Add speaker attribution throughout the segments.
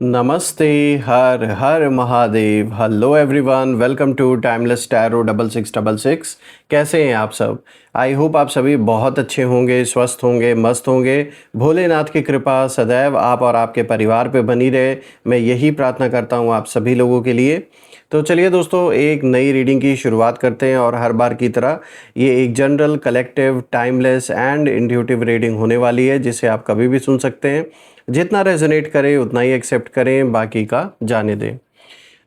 Speaker 1: नमस्ते। हर हर Mahadev. Hello everyone, welcome to Timeless Tarot 6666। कैसे हैं आप सब? आई होप आप सभी बहुत अच्छे होंगे, स्वस्थ होंगे, मस्त होंगे। भोलेनाथ की कृपा सदैव आप और आपके परिवार पे बनी रहे, मैं यही प्रार्थना करता हूँ आप सभी लोगों के लिए। तो चलिए दोस्तों, एक नई रीडिंग की शुरुआत करते हैं और हर बार की तरह ये एक general, collective, timeless and intuitive reading होने वाली है, जिसे आप कभी भी सुन सकते हैं। जितना रेजोनेट करे उतना ही एक्सेप्ट करें, बाकी का जाने दें।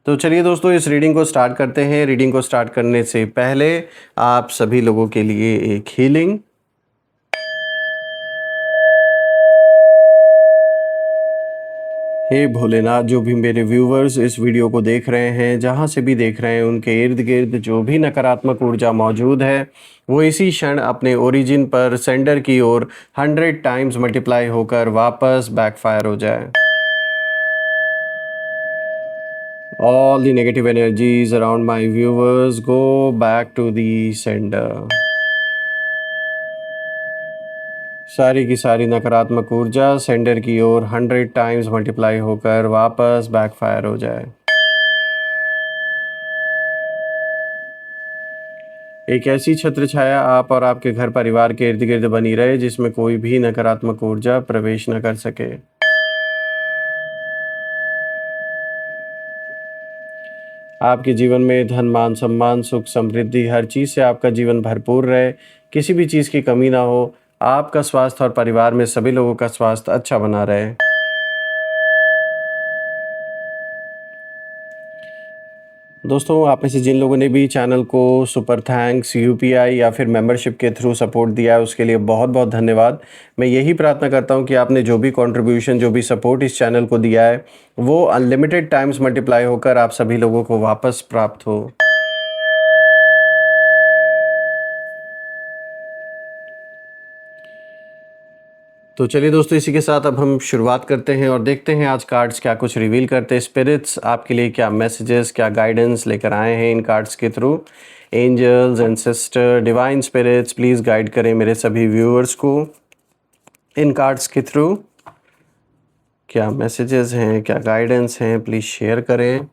Speaker 1: तो चलिए दोस्तों, इस रीडिंग को स्टार्ट करते हैं। रीडिंग को स्टार्ट करने से पहले आप सभी लोगों के लिए एक हीलिंग। हे भोलेनाथ, जो भी मेरे व्यूवर्स इस वीडियो को देख रहे हैं, जहाँ से भी देख रहे हैं, उनके इर्द गिर्द जो भी नकारात्मक ऊर्जा मौजूद है वो इसी क्षण अपने ओरिजिन पर सेंडर की ओर 100 टाइम्स मल्टीप्लाई होकर वापस बैकफायर हो जाए। All the negative energies around my viewers go back to the sender. सारी की सारी नकारात्मक ऊर्जा सेंडर की ओर 100 टाइम्स मल्टीप्लाई होकर वापस बैकफायर हो जाए। एक ऐसी छत्र छाया आप और आपके घर परिवार के इर्द गिर्द बनी रहे जिसमें कोई भी नकारात्मक ऊर्जा प्रवेश न कर सके। आपके जीवन में धन, मान, सम्मान, सुख, समृद्धि, हर चीज़ से आपका जीवन भरपूर रहे, किसी भी चीज़ की कमी ना हो। आपका स्वास्थ्य और परिवार में सभी लोगों का स्वास्थ्य अच्छा बना रहे। दोस्तों, आप में से जिन लोगों ने भी चैनल को सुपर थैंक्स, यूपीआई या फिर मेंबरशिप के थ्रू सपोर्ट दिया है, उसके लिए बहुत बहुत धन्यवाद। मैं यही प्रार्थना करता हूं कि आपने जो भी कंट्रीब्यूशन, जो भी सपोर्ट इस चैनल को दिया है, वो अनलिमिटेड टाइम्स मल्टीप्लाई होकर आप सभी लोगों को वापस प्राप्त हो। तो चलिए दोस्तों, इसी के साथ अब हम शुरुआत करते हैं और देखते हैं आज कार्ड्स क्या कुछ रिवील करते हैं। स्पिरिट्स आपके लिए क्या मैसेजेस, क्या गाइडेंस लेकर आए हैं इन कार्ड्स के through. Angels and sister, divine spirits, please guide करें मेरे सभी व्यूअर्स को इन कार्ड्स के थ्रू। क्या मैसेजेस हैं, क्या गाइडेंस हैं, प्लीज़ शेयर करें।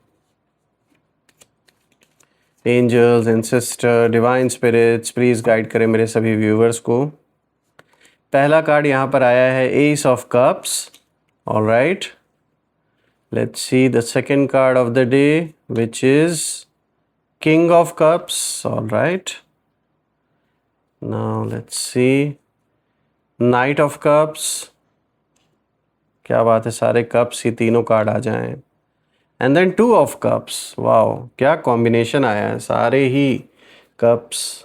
Speaker 1: Angels and sister, divine spirits, please guide करें मेरे सभी व्यूअर्स को। पहला कार्ड यहाँ पर आया है S of cups. Alright, let's see the second card of the day, which is king of cups. Alright, now let's see night of cups. क्या बात है, सारे कप्स ही तीनों कार्ड आ जाएं। And then two of cups. Wow, क्या combination आया है, सारे ही cups.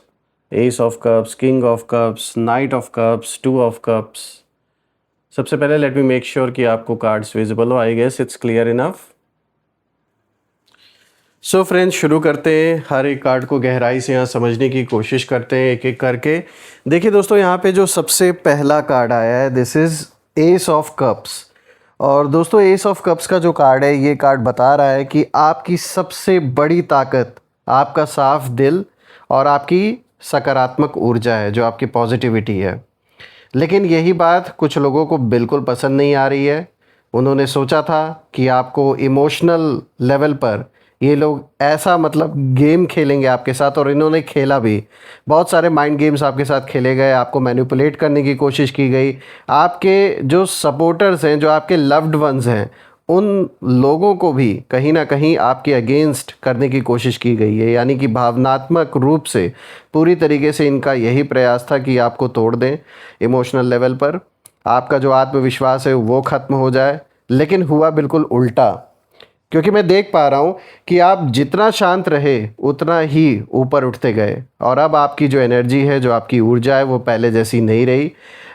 Speaker 1: Ace of cups, king of cups, knight of cups, two of cups. सबसे पहले लेट मी मेक श्योर कि आपको कार्ड्स विजिबल हो। I guess it's clear enough. So friends, शुरू करते हैं। हर एक कार्ड को गहराई से यहाँ समझने की कोशिश करते हैं एक एक करके। देखिए दोस्तों, यहाँ पे जो सबसे पहला कार्ड आया है, this is S of cups. और दोस्तों, एस ऑफ कप्स का जो कार्ड है, ये कार्ड बता रहा है कि आपकी सबसे बड़ी ताकत आपका साफ दिल और आपकी सकारात्मक ऊर्जा है, जो आपकी पॉजिटिविटी है। लेकिन यही बात कुछ लोगों को बिल्कुल पसंद नहीं आ रही है। उन्होंने सोचा था कि आपको इमोशनल लेवल पर ये लोग ऐसा मतलब गेम खेलेंगे आपके साथ, और इन्होंने खेला भी। बहुत सारे माइंड गेम्स आपके साथ खेले गए, आपको मैनिपुलेट करने की कोशिश की गई। आपके जो सपोर्टर्स हैं, जो आपके लव्ड वंस हैं, उन लोगों को भी कहीं ना कहीं आपके अगेंस्ट करने की कोशिश की गई है। यानी कि भावनात्मक रूप से पूरी तरीके से इनका यही प्रयास था कि आपको तोड़ दें इमोशनल लेवल पर। आपका जो आत्मविश्वास है वो ख़त्म हो जाए। लेकिन हुआ बिल्कुल उल्टा, क्योंकि मैं देख पा रहा हूँ कि आप जितना शांत रहे उतना ही ऊपर उठते गए। और अब आपकी जो एनर्जी है, जो आपकी ऊर्जा है, वो पहले जैसी नहीं रही।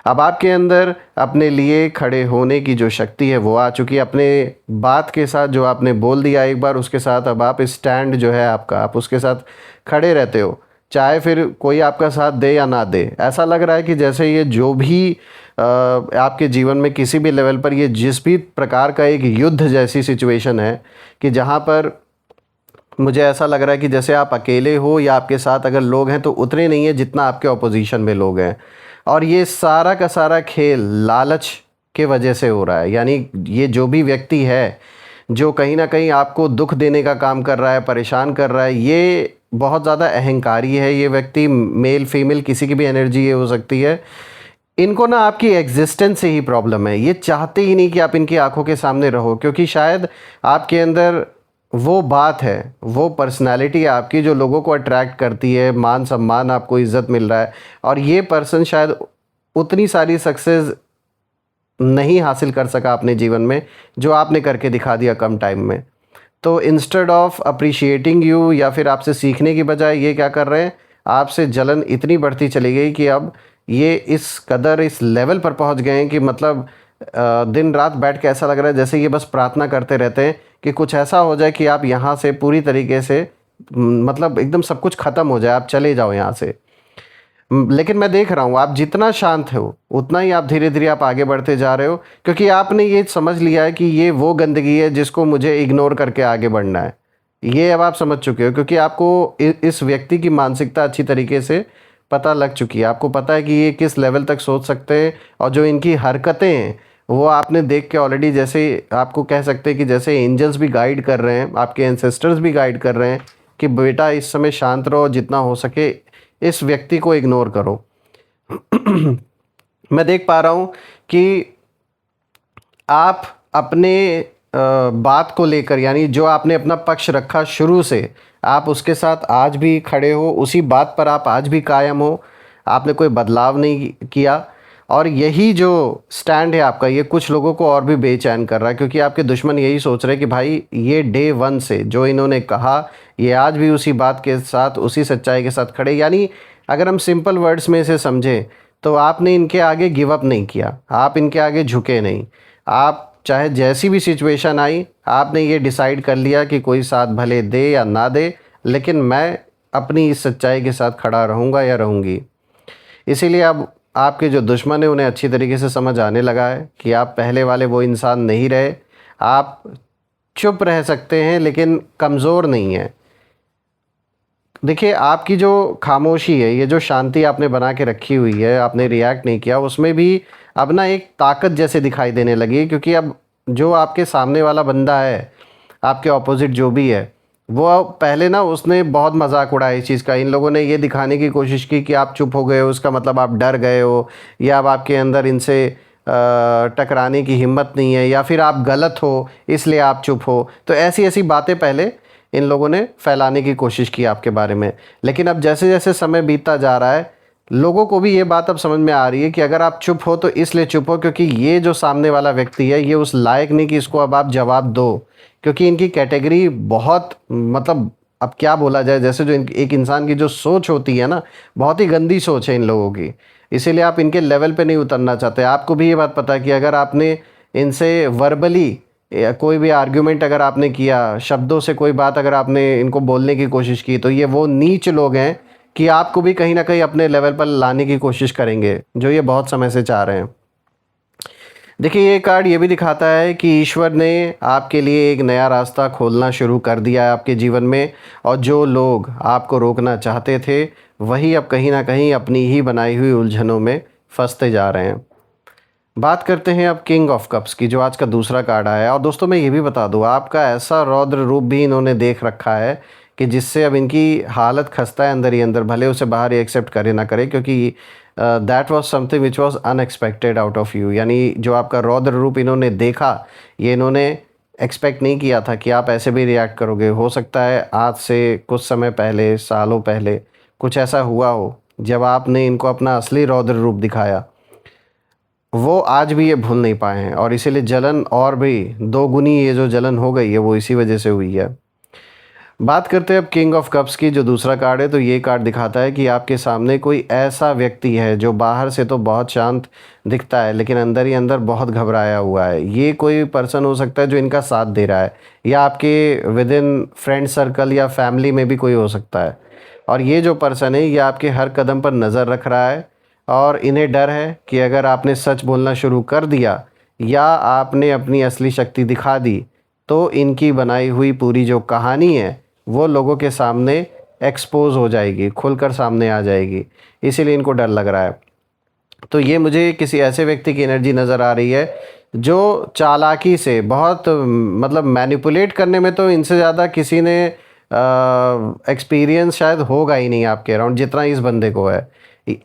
Speaker 1: अब आपके अंदर अपने लिए खड़े होने की जो शक्ति है वो आ चुकी है। अपने बात के साथ जो आपने बोल दिया एक बार, उसके साथ अब आप स्टैंड जो है आपका, आप उसके साथ खड़े रहते हो, चाहे फिर कोई आपका साथ दे या ना दे। ऐसा लग रहा है कि जैसे ये जो भी आपके जीवन में किसी भी लेवल पर ये जिस भी प्रकार का एक युद्ध जैसी सिचुएशन है, कि जहाँ पर मुझे ऐसा लग रहा है कि जैसे आप अकेले हो, या आपके साथ अगर लोग हैं तो उतने नहीं है जितना आपके ऑपोजिशन में लोग हैं। और ये सारा का सारा खेल लालच के वजह से हो रहा है। यानी ये जो भी व्यक्ति है जो कहीं ना कहीं आपको दुख देने का काम कर रहा है, परेशान कर रहा है, ये बहुत ज़्यादा अहंकारी है। ये व्यक्ति मेल फीमेल किसी की भी एनर्जी ये हो सकती है। इनको ना आपकी एग्जिस्टेंस से ही प्रॉब्लम है। ये चाहते ही नहीं कि आप इनकी आंखों के सामने रहो, क्योंकि शायद आपके अंदर वो बात है, वो पर्सनालिटी है आपकी जो लोगों को अट्रैक्ट करती है, मान सम्मान, आपको इज्जत मिल रहा है। और ये पर्सन शायद उतनी सारी सक्सेस नहीं हासिल कर सका अपने जीवन में जो आपने करके दिखा दिया कम टाइम में। तो इंस्टेड ऑफ अप्रिशिएटिंग यू या फिर आपसे सीखने की बजाय ये क्या कर रहे हैं, आपसे जलन इतनी बढ़ती चली गई कि अब ये इस कदर इस लेवल पर पहुंच गए हैं कि मतलब दिन रात बैठ के ऐसा लग रहा है जैसे ये बस प्रार्थना करते रहते हैं कि कुछ ऐसा हो जाए कि आप यहाँ से पूरी तरीके से मतलब एकदम सब कुछ ख़त्म हो जाए, आप चले जाओ यहाँ से। लेकिन मैं देख रहा हूँ आप जितना शांत हो उतना ही आप धीरे धीरे आप आगे बढ़ते जा रहे हो, क्योंकि आपने ये समझ लिया है कि ये वो गंदगी है जिसको मुझे इग्नोर करके आगे बढ़ना है। ये अब आप समझ चुके हो, क्योंकि आपको इस व्यक्ति की मानसिकता अच्छी तरीके से पता लग चुकी है। आपको पता है कि ये किस लेवल तक सोच सकते हैं, और जो इनकी हरकतें हैं वो आपने देख के ऑलरेडी, जैसे आपको कह सकते हैं कि जैसे एंजल्स भी गाइड कर रहे हैं, आपके एंसेस्टर्स भी गाइड कर रहे हैं कि बेटा इस समय शांत रहो, जितना हो सके इस व्यक्ति को इग्नोर करो। मैं देख पा रहा हूँ कि आप अपने बात को लेकर, यानी जो आपने अपना पक्ष रखा शुरू से, आप उसके साथ आज भी खड़े हो, उसी बात पर आप आज भी कायम हो, आपने कोई बदलाव नहीं किया। और यही जो स्टैंड है आपका, ये कुछ लोगों को और भी बेचैन कर रहा है, क्योंकि आपके दुश्मन यही सोच रहे हैं कि भाई ये डे 1 से जो इन्होंने कहा ये आज भी उसी बात के साथ, उसी सच्चाई के साथ खड़े। यानी अगर हम सिंपल वर्ड्स में इसे समझें तो आपने इनके आगे गिव अप नहीं किया, आप इनके आगे झुके नहीं। आप चाहे जैसी भी सिचुएशन आई, आपने ये डिसाइड कर लिया कि कोई साथ भले दे या ना दे, लेकिन मैं अपनी इस सच्चाई के साथ खड़ा रहूँगा या रहूँगी। इसीलिए अब आपके जो दुश्मन है उन्हें अच्छी तरीके से समझ आने लगा है कि आप पहले वाले वो इंसान नहीं रहे। आप चुप रह सकते हैं लेकिन कमज़ोर नहीं हैं। देखिए आपकी जो खामोशी है, ये जो शांति आपने बना के रखी हुई है, आपने रिएक्ट नहीं किया, उसमें भी अब ना एक ताकत जैसे दिखाई देने लगी है। क्योंकि अब जो आपके सामने वाला बंदा है, आपके ऑपोजिट जो भी है, वो पहले ना उसने बहुत मजाक उड़ाया इस चीज़ का। इन लोगों ने ये दिखाने की कोशिश की कि आप चुप हो गए हो, उसका मतलब आप डर गए हो, या अब आपके अंदर इनसे टकराने की हिम्मत नहीं है, या फिर आप गलत हो इसलिए आप चुप हो। तो ऐसी ऐसी बातें पहले इन लोगों ने फैलाने की कोशिश की आपके बारे में। लेकिन अब जैसे जैसे समय बीतता जा रहा है, लोगों को भी ये बात अब समझ में आ रही है कि अगर आप चुप हो तो इसलिए चुप हो क्योंकि ये जो सामने वाला व्यक्ति है ये उस लायक नहीं कि इसको अब आप जवाब दो। क्योंकि इनकी कैटेगरी बहुत, मतलब अब क्या बोला जाए, जैसे जो एक इंसान की जो सोच होती है ना, बहुत ही गंदी सोच है इन लोगों की। इसीलिए आप इनके लेवल पे नहीं उतरना चाहते। आपको भी ये बात पता है कि अगर आपने इनसे वर्बली कोई भी आर्ग्यूमेंट अगर आपने किया, शब्दों से कोई बात अगर आपने इनको बोलने की कोशिश की, तो ये वो नीच लोग हैं कि आपको भी कहीं ना कहीं अपने लेवल पर लाने की कोशिश करेंगे, जो ये बहुत समय से चाह रहे हैं। देखिए ये कार्ड ये भी दिखाता है कि ईश्वर ने आपके लिए एक नया रास्ता खोलना शुरू कर दिया है आपके जीवन में, और जो लोग आपको रोकना चाहते थे वही अब कहीं ना कहीं अपनी ही बनाई हुई उलझनों में फंसते जा रहे हैं। बात करते हैं अब किंग ऑफ कप्स की, जो आज का दूसरा कार्ड आया है। और दोस्तों मैं ये भी बता दूँ, आपका ऐसा रौद्र रूप भी इन्होंने देख रखा है कि जिससे अब इनकी हालत खस्ता है अंदर ही अंदर, भले उसे बाहर ही एक्सेप्ट करे ना करे, क्योंकि that was something which was unexpected out of you. यानी जो आपका रौद्र रूप इन्होंने देखा, ये इन्होंने एक्सपेक्ट नहीं किया था कि आप ऐसे भी रिएक्ट करोगे। हो सकता है आज से कुछ समय पहले, सालों पहले कुछ ऐसा हुआ हो जब आपने इनको अपना असली रौद्र रूप दिखाया, वो आज भी ये भूल नहीं पाए हैं। और इसीलिए जलन और भी दोगुनी, ये जो जलन हो गई है वो इसी वजह से हुई है। बात करते हैं अब किंग ऑफ कप्स की, जो दूसरा कार्ड है। तो ये कार्ड दिखाता है कि आपके सामने कोई ऐसा व्यक्ति है जो बाहर से तो बहुत शांत दिखता है लेकिन अंदर ही अंदर बहुत घबराया हुआ है। ये कोई पर्सन हो सकता है जो इनका साथ दे रहा है, या आपके विद इन फ्रेंड सर्कल या फैमिली में भी कोई हो सकता है। और ये जो पर्सन है ये आपके हर कदम पर नज़र रख रहा है, और इन्हें डर है कि अगर आपने सच बोलना शुरू कर दिया या आपने अपनी असली शक्ति दिखा दी तो इनकी बनाई हुई पूरी जो कहानी है वो लोगों के सामने एक्सपोज हो जाएगी, खुलकर सामने आ जाएगी। इसीलिए इनको डर लग रहा है। तो ये मुझे किसी ऐसे व्यक्ति की एनर्जी नज़र आ रही है जो चालाकी से बहुत मतलब मैनिपुलेट करने में तो इनसे ज़्यादा किसी ने एक्सपीरियंस शायद होगा ही नहीं आपके अराउंड जितना इस बंदे को है।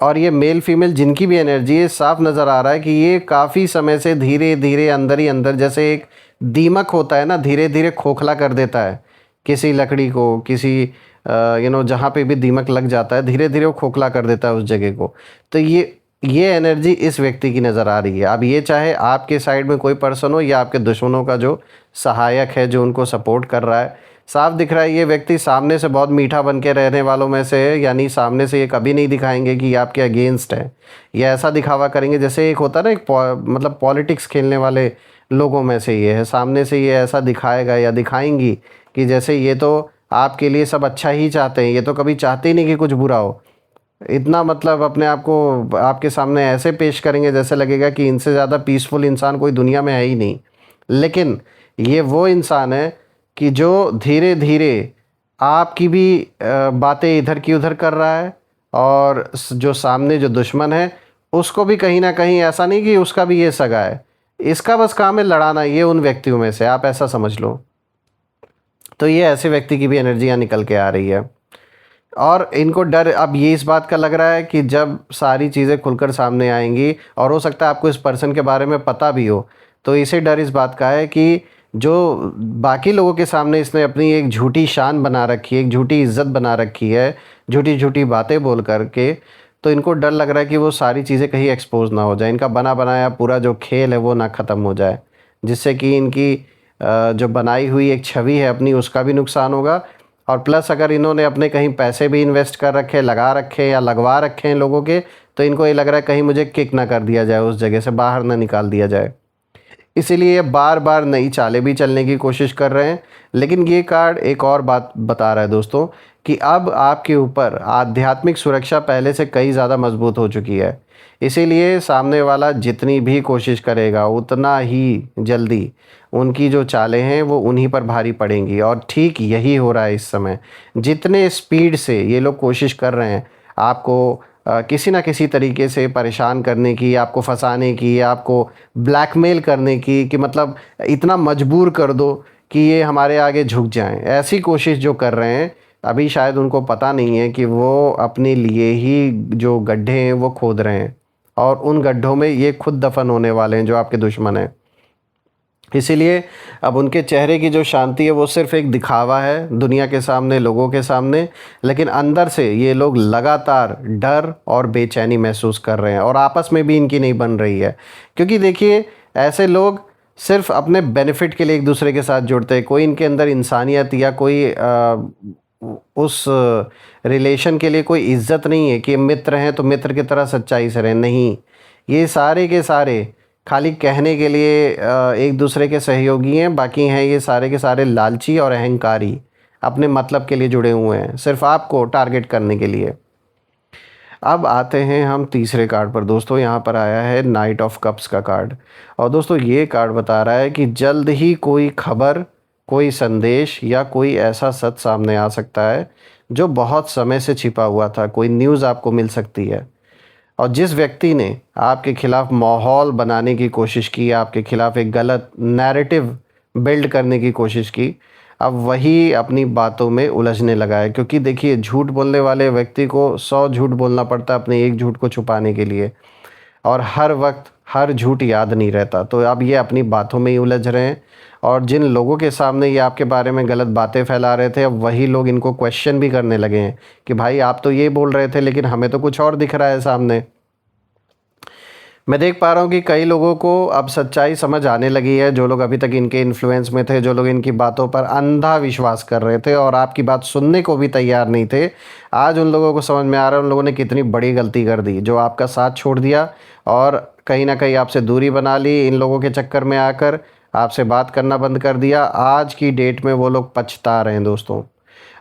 Speaker 1: और ये मेल फीमेल जिनकी भी एनर्जी है, साफ नज़र आ रहा है कि ये काफ़ी समय से धीरे धीरे अंदर ही अंदर, जैसे एक दीमक होता है ना, धीरे धीरे खोखला कर देता है किसी लकड़ी को, किसी जहाँ पे भी दीमक लग जाता है धीरे धीरे वो खोखला कर देता है उस जगह को। तो ये एनर्जी इस व्यक्ति की नज़र आ रही है। अब ये चाहे आपके साइड में कोई पर्सन हो या आपके दुश्मनों का जो सहायक है, जो उनको सपोर्ट कर रहा है, साफ दिख रहा है ये व्यक्ति सामने से बहुत मीठा बन के रहने वालों में से है। यानी सामने से ये कभी नहीं दिखाएंगे कि ये आपके अगेंस्ट है, या ऐसा दिखावा करेंगे जैसे एक होता है ना, एक मतलब पॉलिटिक्स खेलने वाले लोगों में से ये है। सामने से ये ऐसा दिखाएगा या दिखाएंगी कि जैसे ये तो आपके लिए सब अच्छा ही चाहते हैं, ये तो कभी चाहते ही नहीं कि कुछ बुरा हो। इतना मतलब अपने आप को आपके सामने ऐसे पेश करेंगे जैसे लगेगा कि इनसे ज़्यादा पीसफुल इंसान कोई दुनिया में है ही नहीं। लेकिन ये वो इंसान है कि जो धीरे धीरे आपकी भी बातें इधर की उधर कर रहा है, और जो सामने जो दुश्मन है उसको भी कहीं ना कहीं, ऐसा नहीं कि उसका भी ये सगा है, इसका बस काम है लड़ाना, ये उन व्यक्तियों में से आप ऐसा समझ लो। तो ये ऐसे व्यक्ति की भी एनर्जियाँ निकल के आ रही है। और इनको डर अब ये इस बात का लग रहा है कि जब सारी चीज़ें खुलकर सामने आएंगी, और हो सकता है आपको इस पर्सन के बारे में पता भी हो, तो इसे डर इस बात का है कि जो बाकी लोगों के सामने इसने अपनी एक झूठी शान बना रखी है, एक झूठी इज्जत बना रखी है, झूठी झूठी बातें बोल करके, तो इनको डर लग रहा है कि वो सारी चीज़ें कहीं एक्सपोज ना हो जाए, इनका बना बनाया पूरा जो खेल है वो ना ख़त्म हो जाए, जिससे कि इनकी जो बनाई हुई एक छवि है अपनी, उसका भी नुकसान होगा। और प्लस अगर इन्होंने अपने कहीं पैसे भी इन्वेस्ट कर रखे, लगा रखे या लगवा रखे हैं लोगों के, तो इनको ये लग रहा है कहीं मुझे किक ना कर दिया जाए, उस जगह से बाहर ना निकाल दिया जाए। इसीलिए ये बार बार नई चालें भी चलने की कोशिश कर रहे हैं। लेकिन ये कार्ड एक और बात बता रहा है दोस्तों, कि अब आपके ऊपर आध्यात्मिक सुरक्षा पहले से कई ज़्यादा मजबूत हो चुकी है। इसीलिए सामने वाला जितनी भी कोशिश करेगा उतना ही जल्दी उनकी जो चालें हैं वो उन्हीं पर भारी पड़ेंगी। और ठीक यही हो रहा है इस समय। जितने स्पीड से ये लोग कोशिश कर रहे हैं आपको किसी ना किसी तरीके से परेशान करने की, आपको फंसाने की, आपको ब्लैकमेल करने की, कि मतलब इतना मजबूर कर दो कि ये हमारे आगे झुक जाएं, ऐसी कोशिश जो कर रहे हैं, अभी शायद उनको पता नहीं है कि वो अपने लिए ही जो गड्ढे हैं वो खोद रहे हैं, और उन गड्ढों में ये खुद दफन होने वाले हैं जो आपके दुश्मन हैं। इसीलिए अब उनके चेहरे की जो शांति है वो सिर्फ़ एक दिखावा है दुनिया के सामने, लोगों के सामने, लेकिन अंदर से ये लोग लगातार डर और बेचैनी महसूस कर रहे हैं, और आपस में भी इनकी नहीं बन रही है। क्योंकि देखिए, ऐसे लोग सिर्फ अपने बेनिफिट के लिए एक दूसरे के साथ जुड़ते हैं। कोई इनके अंदर इंसानियत या कोई उस रिलेशन के लिए कोई इज्जत नहीं है कि मित्र हैं तो मित्र की तरह सच्चाई से रहें, नहीं। ये सारे के सारे खाली कहने के लिए एक दूसरे के सहयोगी हैं, बाकी हैं ये सारे के सारे लालची और अहंकारी, अपने मतलब के लिए जुड़े हुए हैं, सिर्फ आपको टारगेट करने के लिए। अब आते हैं हम तीसरे कार्ड पर दोस्तों। यहाँ पर आया है नाइट ऑफ कप्स का कार्ड, और दोस्तों ये कार्ड बता रहा है कि जल्द ही कोई खबर, कोई संदेश या कोई ऐसा सच सामने आ सकता है जो बहुत समय से छिपा हुआ था। कोई न्यूज़ आपको मिल सकती है, और जिस व्यक्ति ने आपके खिलाफ माहौल बनाने की कोशिश की, आपके खिलाफ एक गलत नैरेटिव बिल्ड करने की कोशिश की, अब वही अपनी बातों में उलझने लगा है। क्योंकि देखिए, झूठ बोलने वाले व्यक्ति को 100 झूठ बोलना पड़ता है अपने एक झूठ को छुपाने के लिए, और हर वक्त हर झूठ याद नहीं रहता। तो अब ये अपनी बातों में ही उलझ रहे हैं, और जिन लोगों के सामने ये आपके बारे में गलत बातें फैला रहे थे, अब वही लोग इनको क्वेश्चन भी करने लगे हैं कि भाई आप तो ये बोल रहे थे लेकिन हमें तो कुछ और दिख रहा है सामने। मैं देख पा रहा हूँ कि कई लोगों को अब सच्चाई समझ आने लगी है। जो लोग अभी तक इनके इन्फ्लुएंस में थे, जो लोग इनकी बातों पर अंधा विश्वास कर रहे थे और आपकी बात सुनने को भी तैयार नहीं थे, आज उन लोगों को समझ में आ रहा है उन लोगों ने कितनी बड़ी गलती कर दी, जो आपका साथ छोड़ दिया और कहीं ना कहीं आपसे दूरी बना ली। इन लोगों के चक्कर में आकर आपसे बात करना बंद कर दिया। आज की डेट में वो लोग पछता रहे हैं दोस्तों।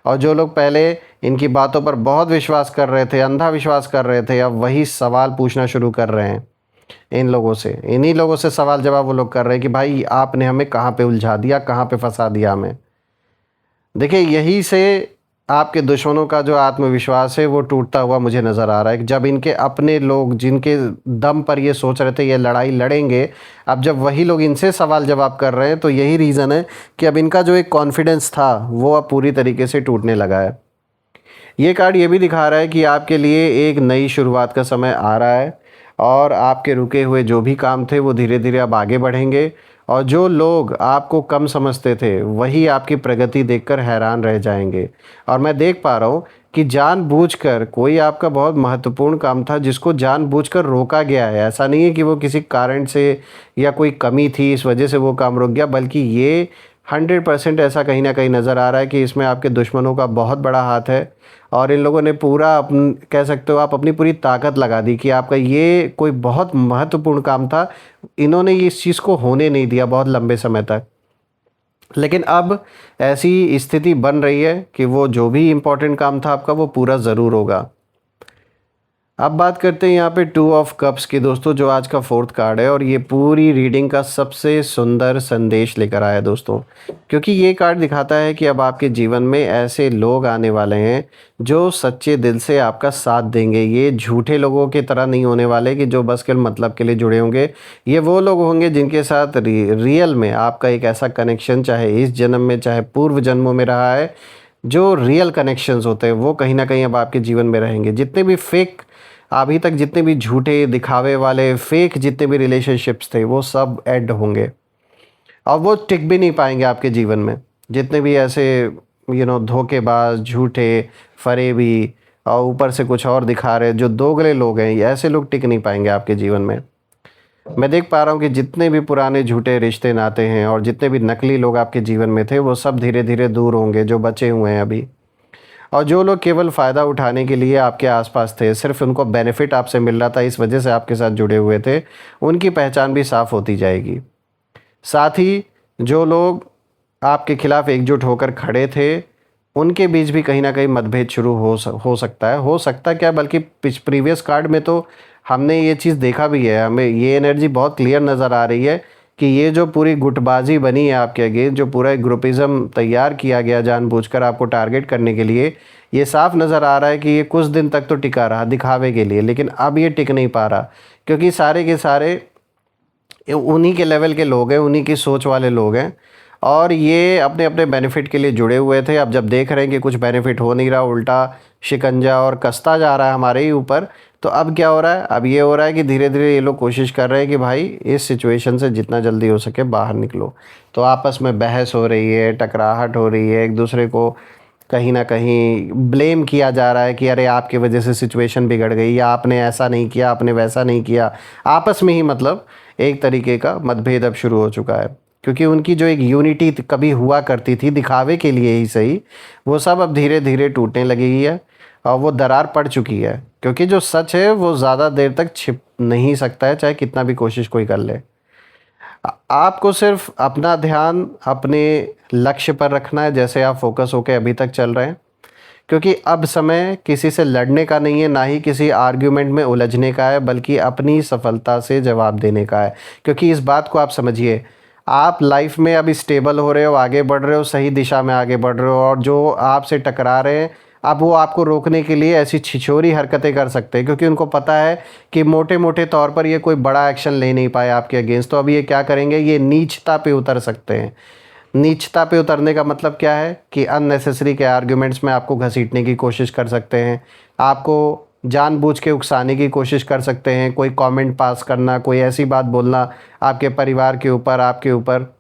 Speaker 1: और जो लोग पहले इनकी बातों पर बहुत विश्वास कर रहे थे, अंधा विश्वास कर रहे थे, अब वही सवाल पूछना शुरू कर रहे हैं इन लोगों से। इन्हीं लोगों से सवाल जवाब वो लोग कर रहे हैं कि भाई आपने हमें कहाँ पे उलझा दिया, कहाँ पे फंसा दिया हमें। देखिए, यही से आपके दुश्मनों का जो आत्मविश्वास है वो टूटता हुआ मुझे नज़र आ रहा है। जब इनके अपने लोग जिनके दम पर ये सोच रहे थे ये लड़ाई लड़ेंगे, अब जब वही लोग इनसे सवाल जवाब कर रहे हैं तो यही रीज़न है कि अब इनका जो एक कॉन्फिडेंस था वो अब पूरी तरीके से टूटने लगा है। ये कार्ड ये भी दिखा रहा है कि आपके लिए एक नई शुरुआत का समय आ रहा है और आपके रुके हुए जो भी काम थे वो धीरे धीरे अब आगे बढ़ेंगे और जो लोग आपको कम समझते थे वही आपकी प्रगति देखकर हैरान रह जाएंगे। और मैं देख पा रहा हूँ कि जानबूझकर कोई आपका बहुत महत्वपूर्ण काम था जिसको जानबूझकर रोका गया है। ऐसा नहीं है कि वो किसी कारण से या कोई कमी थी इस वजह से वो काम रुक गया, बल्कि ये 100% ऐसा कहीं ना कहीं नज़र आ रहा है कि इसमें आपके दुश्मनों का बहुत बड़ा हाथ है और इन लोगों ने पूरा कह सकते हो आप अपनी पूरी ताकत लगा दी कि आपका ये कोई बहुत महत्वपूर्ण काम था, इन्होंने इस चीज़ को होने नहीं दिया बहुत लंबे समय तक। लेकिन अब ऐसी स्थिति बन रही है कि वो जो भी इम्पोर्टेंट काम था आपका वो पूरा ज़रूर होगा। अब बात करते हैं यहाँ पे 2 ऑफ कप्स की दोस्तों, जो आज का 4th कार्ड है और ये पूरी रीडिंग का सबसे सुंदर संदेश लेकर आया दोस्तों, क्योंकि ये कार्ड दिखाता है कि अब आपके जीवन में ऐसे लोग आने वाले हैं जो सच्चे दिल से आपका साथ देंगे। ये झूठे लोगों की तरह नहीं होने वाले कि जो बस के मतलब के लिए जुड़े होंगे। ये वो लोग होंगे जिनके साथ रियल में आपका एक ऐसा कनेक्शन चाहे इस जन्म में चाहे पूर्व जन्मों में रहा है, जो रियल कनेक्शंस होते हैं वो कहीं ना कहीं अब आपके जीवन में रहेंगे। जितने भी फेक अभी तक जितने भी झूठे दिखावे वाले फेक जितने भी रिलेशनशिप्स थे वो सब एंड होंगे और वो टिक भी नहीं पाएंगे आपके जीवन में। जितने भी ऐसे धोखेबाज झूठे फरेबी और ऊपर से कुछ और दिखा रहे जो दोगले लोग हैं, ये ऐसे लोग टिक नहीं पाएंगे आपके जीवन में। मैं देख पा रहा हूँ कि जितने भी पुराने झूठे रिश्ते नाते हैं और जितने भी नकली लोग आपके जीवन में थे वो सब धीरे धीरे दूर होंगे जो बचे हुए हैं अभी। और जो लोग केवल फ़ायदा उठाने के लिए आपके आसपास थे, सिर्फ उनको बेनिफिट आपसे मिल रहा था इस वजह से आपके साथ जुड़े हुए थे, उनकी पहचान भी साफ़ होती जाएगी। साथ ही जो लोग आपके खिलाफ़ एकजुट होकर खड़े थे उनके बीच भी कहीं ना कहीं मतभेद शुरू हो सकता है। हो सकता क्या, बल्कि प्रीवियस कार्ड में तो हमने ये चीज़ देखा भी है। हमें ये एनर्जी बहुत क्लियर नज़र आ रही है कि ये जो पूरी गुटबाजी बनी है आपके अगेंस्ट, जो पूरा एक ग्रुपिज़म तैयार किया गया जानबूझकर आपको टारगेट करने के लिए, ये साफ नज़र आ रहा है कि ये कुछ दिन तक तो टिका रहा दिखावे के लिए, लेकिन अब ये टिक नहीं पा रहा क्योंकि सारे के सारे उन्हीं के लेवल के लोग हैं, उन्हीं की सोच वाले लोग हैं और ये अपने अपने बेनिफिट के लिए जुड़े हुए थे। अब जब देख रहे हैं कि कुछ बेनिफिट हो नहीं रहा, उल्टा शिकंजा और कसता जा रहा है हमारे ही ऊपर, तो अब क्या हो रहा है, अब ये हो रहा है कि धीरे धीरे ये लोग कोशिश कर रहे हैं कि भाई इस सिचुएशन से जितना जल्दी हो सके बाहर निकलो। तो आपस में बहस हो रही है, टकराहट हो रही है, एक दूसरे को कहीं ना कहीं ब्लेम किया जा रहा है कि अरे आपकी वजह से सिचुएशन बिगड़ गई या आपने ऐसा नहीं किया, आपने वैसा नहीं किया। आपस में ही मतलब एक तरीके का मतभेद अब शुरू हो चुका है क्योंकि उनकी जो एक यूनिटी कभी हुआ करती थी दिखावे के लिए ही सही, वो सब अब धीरे धीरे टूटने लगी है और वो दरार पड़ चुकी है क्योंकि जो सच है वो ज़्यादा देर तक छिप नहीं सकता है चाहे कितना भी कोशिश कोई कर ले। आपको सिर्फ अपना ध्यान अपने लक्ष्य पर रखना है जैसे आप फोकस होकर अभी तक चल रहे हैं, क्योंकि अब समय किसी से लड़ने का नहीं है, ना ही किसी आर्ग्यूमेंट में उलझने का है, बल्कि अपनी सफलता से जवाब देने का है। क्योंकि इस बात को आप समझिए, आप लाइफ में अभी स्टेबल हो रहे हो, आगे बढ़ रहे हो, सही दिशा में आगे बढ़ रहे हो और जो आपसे टकरा रहे हैं अब वो आपको रोकने के लिए ऐसी छिछोरी हरकतें कर सकते हैं क्योंकि उनको पता है कि मोटे मोटे तौर पर ये कोई बड़ा एक्शन ले नहीं पाए आपके अगेंस्ट। तो अब ये क्या करेंगे, ये नीचता पे उतर सकते हैं। नीचता पे उतरने का मतलब क्या है कि अननेसेसरी के आर्ग्यूमेंट्स में आपको घसीटने की कोशिश कर सकते हैं, आपको जानबूझ के उकसाने की कोशिश कर सकते हैं, कोई कमेंट पास करना, कोई ऐसी बात बोलना आपके परिवार के ऊपर, आपके ऊपर।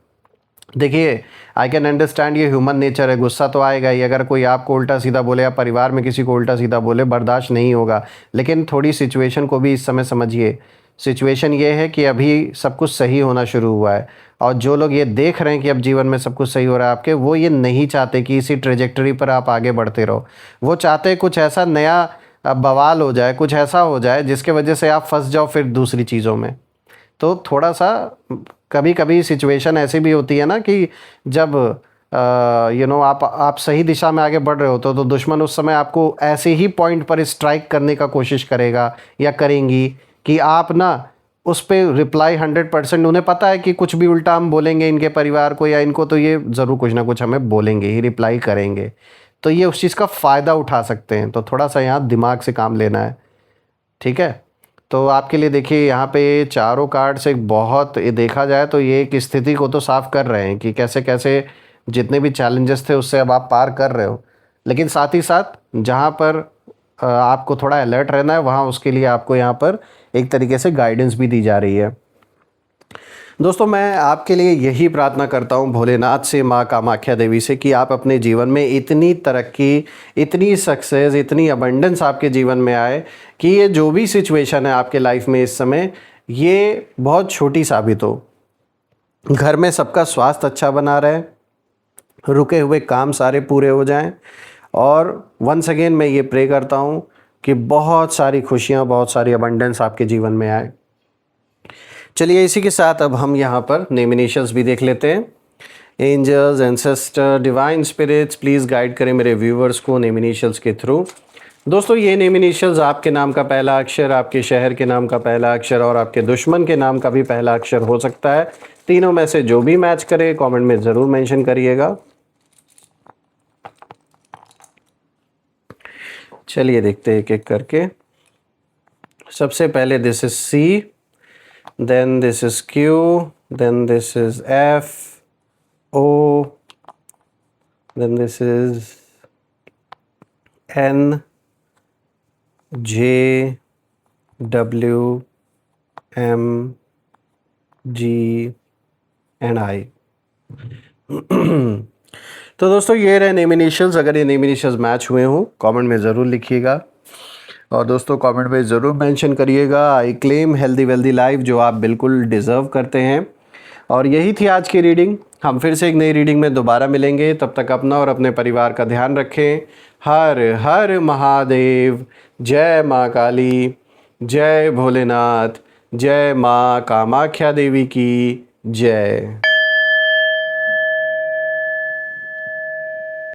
Speaker 1: देखिए, आई कैन अंडरस्टैंड, ये ह्यूमन नेचर है, गुस्सा तो आएगा ही। अगर कोई आपको उल्टा सीधा बोले या परिवार में किसी को उल्टा सीधा बोले बर्दाश्त नहीं होगा, लेकिन थोड़ी सिचुएशन को भी इस समय समझिए। सिचुएशन ये है कि अभी सब कुछ सही होना शुरू हुआ है और जो लोग ये देख रहे हैं कि अब जीवन में सब कुछ सही हो रहा है आपके, वो ये नहीं चाहते कि इसी ट्रेजेक्टरी पर आप आगे बढ़ते रहो। वो चाहते हैं कुछ ऐसा नया बवाल हो जाए, कुछ ऐसा हो जाए जिसके वजह से आप फंस जाओ फिर दूसरी चीज़ों में। तो थोड़ा सा कभी कभी सिचुएशन ऐसी भी होती है ना कि जब आप सही दिशा में आगे बढ़ रहे हो तो दुश्मन उस समय आपको ऐसे ही पॉइंट पर स्ट्राइक करने का कोशिश करेगा या करेंगी कि आप ना उस पर रिप्लाई 100%, उन्हें पता है कि कुछ भी उल्टा हम बोलेंगे इनके परिवार को या इनको तो ये ज़रूर कुछ ना कुछ हमें बोलेंगे ही, रिप्लाई करेंगे। तो ये उस चीज़ का फ़ायदा उठा सकते हैं। तो थोड़ा सा यहाँ दिमाग से काम लेना है, ठीक है। तो आपके लिए देखिए यहाँ पे चारों कार्ड्स एक बहुत, ये देखा जाए तो ये एक स्थिति को तो साफ कर रहे हैं कि कैसे कैसे जितने भी चैलेंजेस थे उससे अब आप पार कर रहे हो, लेकिन साथ ही साथ जहाँ पर आपको थोड़ा अलर्ट रहना है वहाँ उसके लिए आपको यहाँ पर एक तरीके से गाइडेंस भी दी जा रही है। दोस्तों मैं आपके लिए यही प्रार्थना करता हूँ भोलेनाथ से, माँ कामाख्या देवी से, कि आप अपने जीवन में इतनी तरक्की, इतनी सक्सेस, इतनी अबंडेंस आपके जीवन में आए कि ये जो भी सिचुएशन है आपके लाइफ में इस समय, ये बहुत छोटी साबित हो। घर में सबका स्वास्थ्य अच्छा बना रहे, रुके हुए काम सारे पूरे हो जाएं, और वंस अगेन मैं ये प्रे करता हूँ कि बहुत सारी खुशियाँ, बहुत सारी अबंडेंस आपके जीवन में आए। चलिए इसी के साथ अब हम यहाँ पर नेम इनिशियल्स भी देख लेते हैं। Angels, ancestor, divine spirits, please guide करें मेरे व्यूवर्स को नेम इनिशियल्स के थ्रू। दोस्तों ये नेम इनिशियल्स आपके नाम का पहला अक्षर, आपके शहर के नाम का पहला अक्षर और आपके दुश्मन के नाम का भी पहला अक्षर हो सकता है। तीनों में से जो भी मैच करे कमेंट में ज़रूर मेंशन करिएगा। चलिए देखते हैं एक एक करके। सबसे पहले this is C, then this is Q, then this is F, O, then this is N, J, W, M, G and I। तो दोस्तों ये रहे नेम इनिशियल्स। अगर ये नेम इनिशियल्स मैच हुए हों कमेंट में ज़रूर लिखिएगा, और दोस्तों कमेंट में ज़रूर मेंशन करिएगा I claim healthy wealthy life, जो आप बिल्कुल डिज़र्व करते हैं। और यही थी आज की रीडिंग। हम फिर से एक नई रीडिंग में दोबारा मिलेंगे, तब तक अपना और अपने परिवार का ध्यान रखें। हर हर महादेव। जय माँ काली, जय भोलेनाथ, जय माँ कामाख्या देवी की जय।